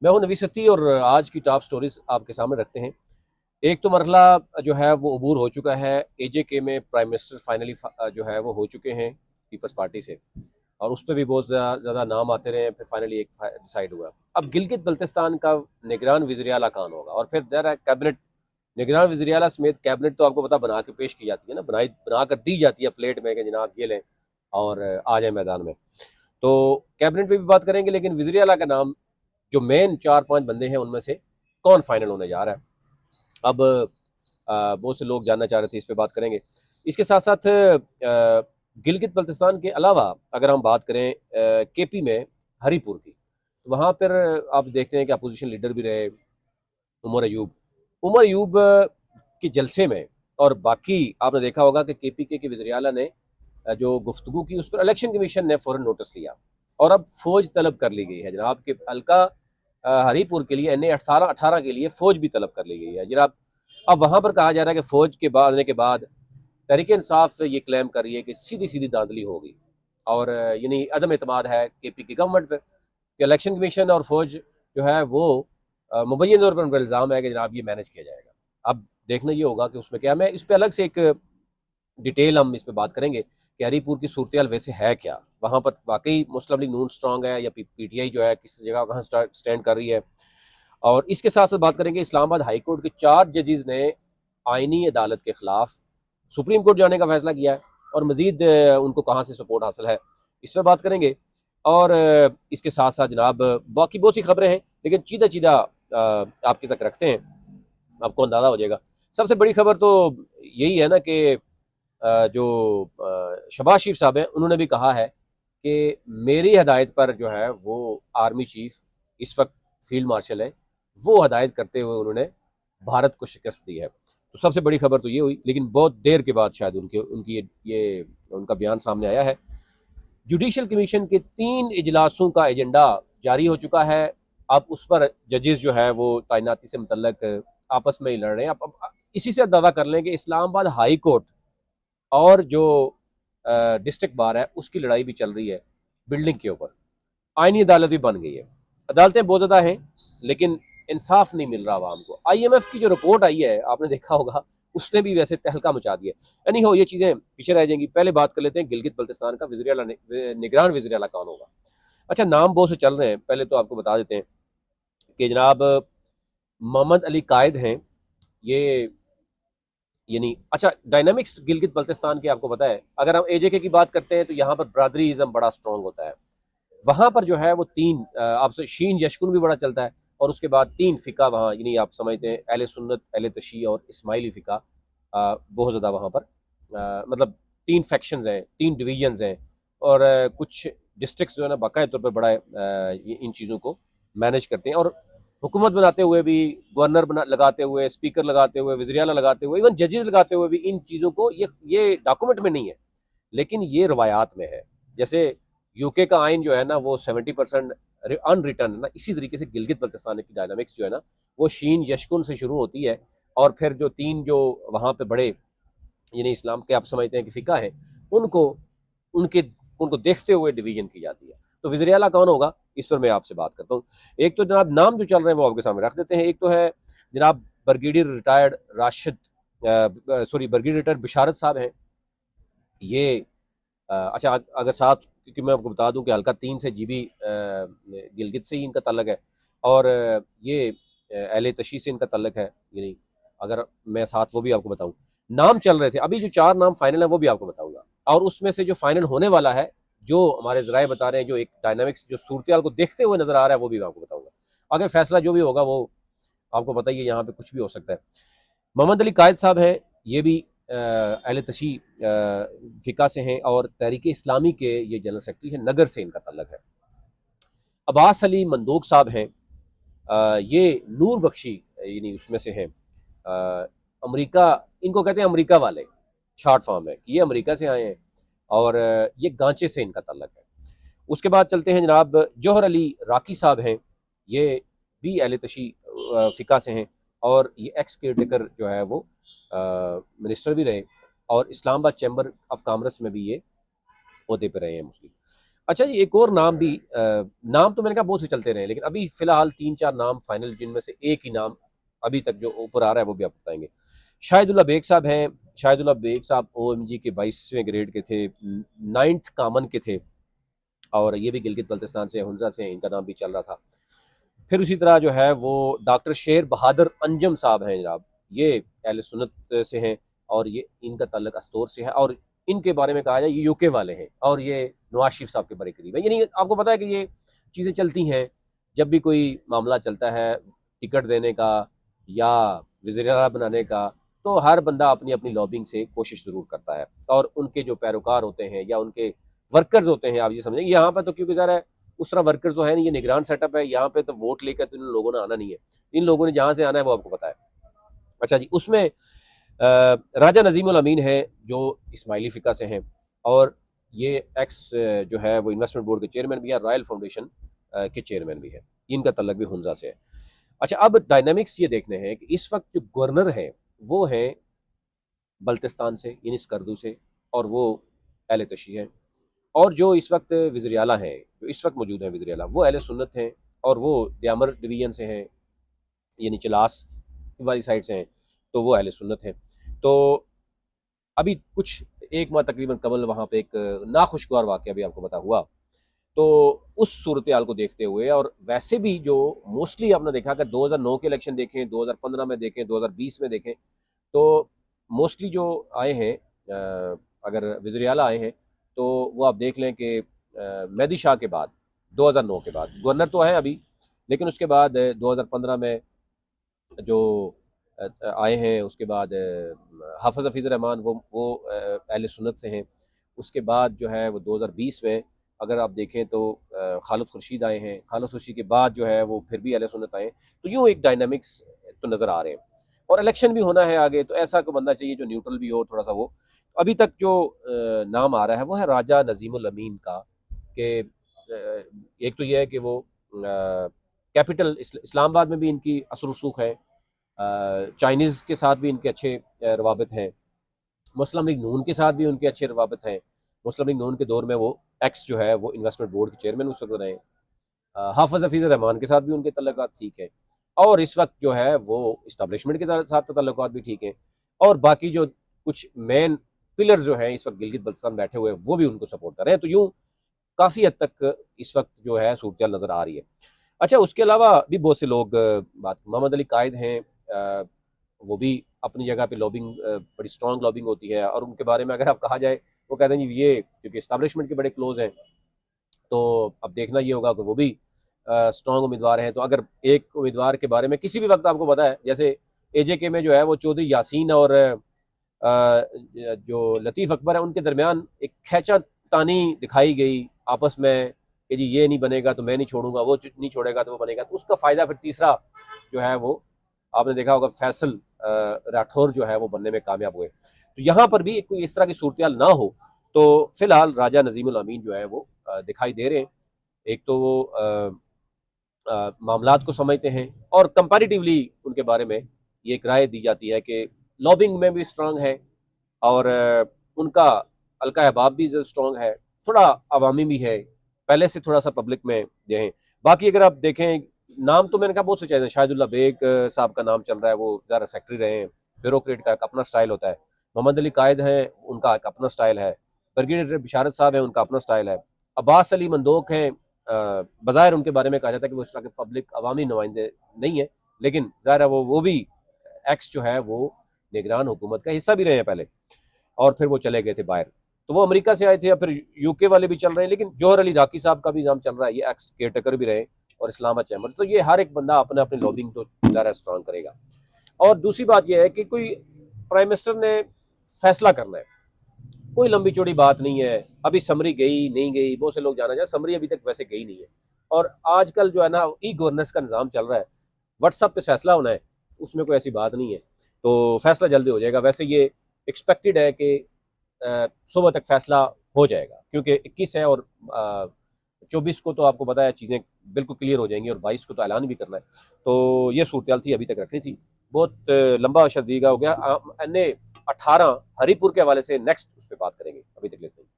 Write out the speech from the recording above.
मैं हूं नवी सत्ती और आज की टॉप स्टोरीज आपके सामने रखते हैं। एक तो मरहला जो है वो अबूर हो चुका है। एजेके में प्राइम मिनिस्टर फाइनली जो है वो हो चुके हैं पीपल्स पार्टी से, और उस पर भी बहुत ज़्यादा नाम आते रहे, फिर फाइनली एक डिसाइड हुआ। अब गिलगित बल्तिस्तान का निगरान वज़ीर आला कौन होगा, और फिर जरा कैबिनेट, निगरान वज़ीर आला समेत कैबिनेट तो आपको पता बना के पेश की जाती है ना, बना कर दी जाती है प्लेट में कि जनाब ये लें और आ जाए मैदान में। तो कैबिनेट में भी बात करेंगे, लेकिन वज़ीर आला का नाम, जो मेन 4-5 बंदे हैं उनमें से कौन फाइनल होने जा रहा है, अब बहुत से लोग जानना चाह रहे थे, इस पर बात करेंगे। इसके साथ साथ गिलगित बल्तिस्तान के अलावा अगर हम बात करें केपी में हरीपुर की, तो वहाँ पर आप देखते हैं कि अपोजिशन लीडर भी रहे उमर अयूब। उमर अयूब के जलसे में, और बाकी आपने देखा होगा कि केपी के वज़ीर आला ने जो गुफ्तगू की, उस पर इलेक्शन कमीशन ने फ़ौरन नोटिस लिया और अब फौज तलब कर ली गई है जनाब के हल्का हरीपुर के लिए, NA 18 के लिए फौज भी तलब कर ली गई है जनाब। अब वहाँ पर कहा जा रहा है कि फौज के बाद आने के बाद तहरीक इंसाफ से ये क्लेम कर रही है कि सीधी सीधी धांधली होगी, और यानी अदम एतमाद है केपी की गवर्नमेंट पर कि इलेक्शन कमीशन और फौज जो है वो मुबैन तौर पर उन पर इल्ज़ाम है कि जनाब ये मैनेज किया जाएगा। अब देखना ये होगा कि उसमें क्या। मैं इस पर अलग से एक डिटेल हम इस पर बात करेंगे कि हरीपुर की सूरत वैसे है क्या, वहाँ पर वाकई मुस्लिम लीग नून स्ट्रांग है या PTI जो है किस जगह कहाँ स्टैंड कर रही है। और इसके साथ साथ बात करेंगे इस्लामाबाद हाई कोर्ट के 4 जजेस ने आइनी अदालत के खिलाफ सुप्रीम कोर्ट जाने का फैसला किया है, और मजीद उनको कहाँ से सपोर्ट हासिल है, इस पर बात करेंगे। और इसके साथ साथ जनाब बाकी बहुत सी खबरें हैं, लेकिन चीदा चीदा आपके तक रखते हैं, आपको अंदाज़ा हो जाएगा। सबसे बड़ी खबर तो यही है ना कि जो शहबाज शरीफ साहब हैं, उन्होंने भी कहा है कि मेरी हदायत पर जो है वो आर्मी चीफ, इस वक्त फील्ड मार्शल है, वो हदायत करते हुए उन्होंने भारत को शिकस्त दी है। तो सबसे बड़ी खबर तो ये हुई, लेकिन बहुत देर के बाद शायद उनकी ये उनका बयान सामने आया है। जुडिशल कमीशन के 3 इजलासों का एजेंडा जारी हो चुका है। अब उस पर जजेस जो है वो तैनाती से मुतल्लक आपस में ही लड़ रहे हैं। अब इसी से अंदाजा कर लें कि इस्लामाबाद हाई कोर्ट और जो डिस्ट्रिक्ट बार है उसकी लड़ाई भी चल रही है बिल्डिंग के ऊपर। आईनी अदालत भी बन गई है, अदालतें बहुत ज़्यादा हैं, लेकिन इंसाफ नहीं मिल रहा आवाम को। IMF की जो रिपोर्ट आई है, आपने देखा होगा, उसने भी वैसे तहलका मचा दिया। यानी हो ये चीज़ें पीछे रह जाएंगी। पहले बात कर लेते हैं गिलगित बल्तिस्तान का वज़ीर आला निगरान वज़ीर आला कौन होगा। अच्छा, नाम बहुत से चल रहे हैं, पहले तो आपको बता देते हैं कि जनाब मोहम्मद अली कायद हैं ये। यानी अच्छा, डायनामिक्स गिलगित बल्तिस्तान के आपको पता है, अगर हम AJK की बात करते हैं तो यहाँ पर बरादरीज़म बड़ा स्ट्रॉन्ग होता है। वहाँ पर जो है वो 3 आपसे शीन यशकुन भी बड़ा चलता है, और उसके बाद 3 फ़िका वहाँ, यानी आप समझते हैं अहले सुन्नत, अहले तशी और इस्माइली फ़िका बहुत ज़्यादा वहाँ पर मतलब 3 फैक्शंस हैं, 3 डिवीजन्स हैं, और कुछ डिस्ट्रिक्ट्स जो है ना बाकायदा तौर पर बड़ा इन चीज़ों को मैनेज करते हैं, और हुकूमत बनाते हुए भी, गवर्नर बना लगाते हुए, स्पीकर लगाते हुए, वज़ीर आला लगाते हुए, इवन जजेस लगाते हुए भी इन चीज़ों को, ये डॉक्यूमेंट में नहीं है, लेकिन ये रवायात में है। जैसे UK का आइन जो है ना वो 70% अनरिटर्न है ना, इसी तरीके से गिलगित बल्तिस्तान की डायनामिक्स जो है ना वो शीन यशकुन से शुरू होती है, और फिर जो 3 जो वहाँ पे बड़े यानी इस्लाम के आप समझते हैं कि फ़िका है, उनको उनके उनको देखते हुए डिवीजन की जाती है। तो वज़ीर आला कौन होगा, इस पर मैं आपसे बात करता हूँ। एक तो जनाब नाम जो चल रहे हैं वो आपके सामने रख देते हैं। एक तो है जनाब brigadier retired Rashid, sorry brigadier retired Bisharat साहब हैं ये। अच्छा, अगर साथ, क्योंकि मैं आपको बता दूं कि हल्का 3 से GB गिलगित से ही इनका ताल्लुक है, और ये अहले तशी से इनका ताल्लुक है। यानी अगर मैं साथ वो भी आपको बताऊं, नाम चल रहे थे, अभी जो 4 नाम फाइनल है वो भी आपको बताऊंगा, और उसमें से जो फाइनल होने वाला है, जो हमारे जराए बता रहे हैं, जो एक डायनामिक्स जो सूरत को देखते हुए नजर आ रहा है, वो भी मैं आपको बताऊंगा। अगर फैसला जो भी होगा वो आपको बताइए, यहाँ पे कुछ भी हो सकता है। मोहम्मद अली कायद साहब हैं, ये भी अहले तशी फ़िका से हैं, और तहरीक इस्लामी के ये जनरल सेक्रेटरी हैं, नगर से इनका ताल्लुक है। अब्बास अली मंदोक साहब हैं, ये नूर बख्शी यानी उसमें से हैं। अमेरिका, इनको कहते हैं अमेरिका वाले, शॉर्ट फॉर्म है कि ये अमेरिका से आए हैं, और ये गांचे से इनका ताल्लुक है। उसके बाद चलते हैं जनाब जौहर अली राकी साहब हैं, ये भी अहले तशी फ़िका से हैं, और ये एक्स केयरटेकर जो है वो मिनिस्टर भी रहे, और इस्लामाबाद चैम्बर ऑफ कॉमर्स में भी ये ओहदे पे रहे हैं मुस्लिम। अच्छा जी, एक और नाम भी नाम तो मैंने कहा बहुत से चलते रहे, लेकिन अभी फिलहाल 3-4 नाम फाइनल, जिनमें से एक ही नाम अभी तक जो ऊपर आ रहा है वो भी आप बताएंगे। शाहिदुल्लाह बेग साहब हैं। शाहिदुल्लाह बेग साहब ओएमजी के 22वें ग्रेड के थे, 9th कामन के थे, और ये भी गिलगित बल्तिस्तान से, हुंजा से हैं, इनका नाम भी चल रहा था। फिर उसी तरह जो है वो डॉक्टर शेर बहादुर अंजम साहब हैं जनाब, ये अहले सुन्नत से हैं, और ये इनका ताल्लुक अस्तोर से है, और इनके बारे में कहा जाए ये यूके वाले हैं, और ये नवाज शरीफ साहब के बड़े करीब है। यानी आपको पता है कि ये चीज़ें चलती हैं, जब भी कोई मामला चलता है टिकट देने का या वज़ीर-ए-आला बनाने का, तो हर बंदा अपनी अपनी लॉबिंग से कोशिश ज़रूर करता है, और उनके जो पैरोकार होते हैं या उनके वर्कर्स होते हैं, आप ये समझेंगे यहाँ पर तो क्योंकि ज़रा उस तरह वर्कर्स तो है नहीं, ये निगरान सेटअप है, यहाँ पे तो वोट लेकर तो इन लोगों ने आना नहीं है, इन लोगों ने जहाँ से आना है वो आपको पता है। अच्छा जी, उसमें राजा नजीमुल अमीन है जो इस्माइली फ़िका से हैं, और ये एक्स जो है वो इन्वेस्टमेंट बोर्ड के चेयरमैन भी है, रॉयल फाउंडेशन के चेयरमैन भी है, इनका तल्लक भी हुंजा से है। अच्छा, अब डायनामिक्स ये देखने हैं कि इस वक्त जो गवर्नर हैं वो हैं बल्तिस्तान से, यानी स्कर्दू से, और वो अहले तशी हैं, और जो इस वक्त वज़ीर आला हैं, जो इस वक्त मौजूद हैं वज़ीर आला, वो अहले सुन्नत हैं, और वो दयामर डिवीजन से हैं, यानी चलास वाली साइड से हैं, तो वो अहले सुन्नत हैं। तो अभी कुछ एक माह तकरीबन कबल वहाँ पे एक नाखुशगवार वाक़या भी आपको पता हुआ। तो उस सूरत हाल को देखते हुए, और वैसे भी जो मोस्टली आपने देखा कि 2009 के इलेक्शन देखें, 2015 में देखें, 2020 में देखें, तो मोस्टली जो आए हैं, अगर वज़ीर आला आए हैं, तो वो आप देख लें कि मेहदी शाह के बाद, 2009 के बाद गवर्नर तो हैं अभी, लेकिन उसके बाद 2015 में जो आए हैं, उसके बाद हाफ़िज़ हफ़ीज़ रहमान, वो अहले सुन्नत से हैं। उसके बाद जो है वो 2020 में अगर आप देखें तो खालिद खुर्शीद आए हैं, खालिद खुर्शीद के बाद जो है वो फिर भी अहले सुन्नत आए हैं। तो यूँ एक डायनामिक्स तो नज़र आ रहे हैं, और इलेक्शन भी होना है आगे, तो ऐसा कोई बंदा चाहिए जो न्यूट्रल भी हो थोड़ा सा वो। अभी तक जो नाम आ रहा है वो है राजा नजीमुल अमीन का, कि एक तो ये है कि वो कैपिटल इस्लामाबाद में भी इनकी असर रसूख है, चाइनीज़ के साथ भी इनके अच्छे रवाबित हैं, मुस्लिम लीग नून के साथ भी उनके अच्छे रवाबित हैं। मुस्लिम लीग नून के दौर में वो एक्स जो है वो इन्वेस्टमेंट बोर्ड के चेयरमैन उस वक्त रहे। हाफ़िज़ हफ़ीज़ रहमान के साथ भी उनके तल्लुकात ठीक हैं, और इस वक्त जो है वो इस्टैब्लिशमेंट के साथ तल्लुकात भी ठीक हैं, और बाकी जो कुछ मेन पिलर्स जो हैं इस वक्त गिलगित बल्तिस्तान बैठे हुए हैं वो भी उनको सपोर्ट कर रहे हैं। तो यूँ काफ़ी हद तक इस वक्त जो है सूरत नज़र आ रही है। अच्छा, उसके अलावा भी बहुत से लोग बात, मोहम्मद अली कायद हैं, वो भी अपनी जगह पे लॉबिंग, बड़ी स्ट्रॉन्ग लॉबिंग होती है, और उनके बारे में अगर आप कहा जाए, वो कहते हैं जी ये क्योंकि इस्टैब्लिशमेंट के बड़े क्लोज हैं, तो अब देखना ये होगा कि वो भी स्ट्रॉन्ग उम्मीदवार हैं। तो अगर एक उम्मीदवार के बारे में किसी भी वक्त आपको पता है, जैसे एजेके में जो है वो चौधरी यासीन और जो लतीफ़ अकबर है, उनके दरमियान एक खैंचा तानी दिखाई गई आपस में कि जी ये नहीं बनेगा तो मैं नहीं छोड़ूंगा, वो नहीं छोड़ेगा तो वो बनेगा, तो उसका फ़ायदा फिर तीसरा जो है वो आपने देखा होगा, फैसल राठौर जो है वो बनने में कामयाब हुए। तो यहाँ पर भी कोई इस तरह की सूरत ना हो, तो फिलहाल राजा नजीमुल अमीन जो है वो दिखाई दे रहे हैं। एक तो वो मामलात को समझते हैं, और कंपैरेटिवली उनके बारे में ये एक राय दी जाती है कि लॉबिंग में भी स्ट्रांग है, और उनका हल्का अहबाब भी स्ट्रांग है, थोड़ा अवामी भी है, पहले से थोड़ा सा पब्लिक में जो है। बाकी अगर आप देखें, नाम तो मैंने कहा बहुत से चाहिए, शाहिदुल्लाह बेग साहब का नाम चल रहा है, वो ज़्यादा सेक्रेटरी रहे हैं, ब्यूरोक्रेट का एक अपना स्टाइल होता है। मोहम्मद अली कायद हैं, उनका एक अपना स्टाइल है। ब्रिगेडियर बिशारत साहब हैं, उनका अपना स्टाइल है। अब्बास अली मंदोक हैं, बज़ाहिर उनके बारे में कहा जाता है कि वो इस तरह के पब्लिक अवामी नुमाइंदे नहीं है, लेकिन ज़ाहिर है वो भी एक्स जो है वो निगरान हुकूमत का हिस्सा भी रहे हैं पहले, और फिर वो चले गए थे बाहर। तो वो अमेरिका से आए थे, या फिर यूके वाले भी चल रहे हैं, लेकिन जौहर अली राकी साहब का भी नाम चल रहा है, ये एक्स केयरटेकर भी रहे, और इस्लामा चैम्बर। तो ये हर एक बंदा अपने अपने लॉबिंग तो ज़्यादा स्ट्रांग करेगा। और दूसरी बात यह है कि कोई प्राइम मिनिस्टर ने फैसला करना है, कोई लंबी चौड़ी बात नहीं है। अभी समरी गई नहीं गई, बहुत से लोग जाना चाहे, समरी अभी तक वैसे गई नहीं है। और आजकल जो है ना ई गवर्नेंस का निज़ाम चल रहा है, व्हाट्सअप पे फैसला होना है, उसमें कोई ऐसी बात नहीं है, तो फैसला जल्दी हो जाएगा। वैसे ये एक्सपेक्टेड है कि सुबह तक फैसला हो जाएगा, क्योंकि 21 है, और 24 को तो आपको पता है चीज़ें बिल्कुल क्लियर हो जाएंगी, और 22 को तो ऐलान भी करना है। तो ये सूरत थी, अभी तक रखनी थी। बहुत लंबा शदीगा हो गया। एन ए 18 हरीपुर के हवाले से नेक्स्ट उस पर बात करेंगे, अभी तक लेते हैं।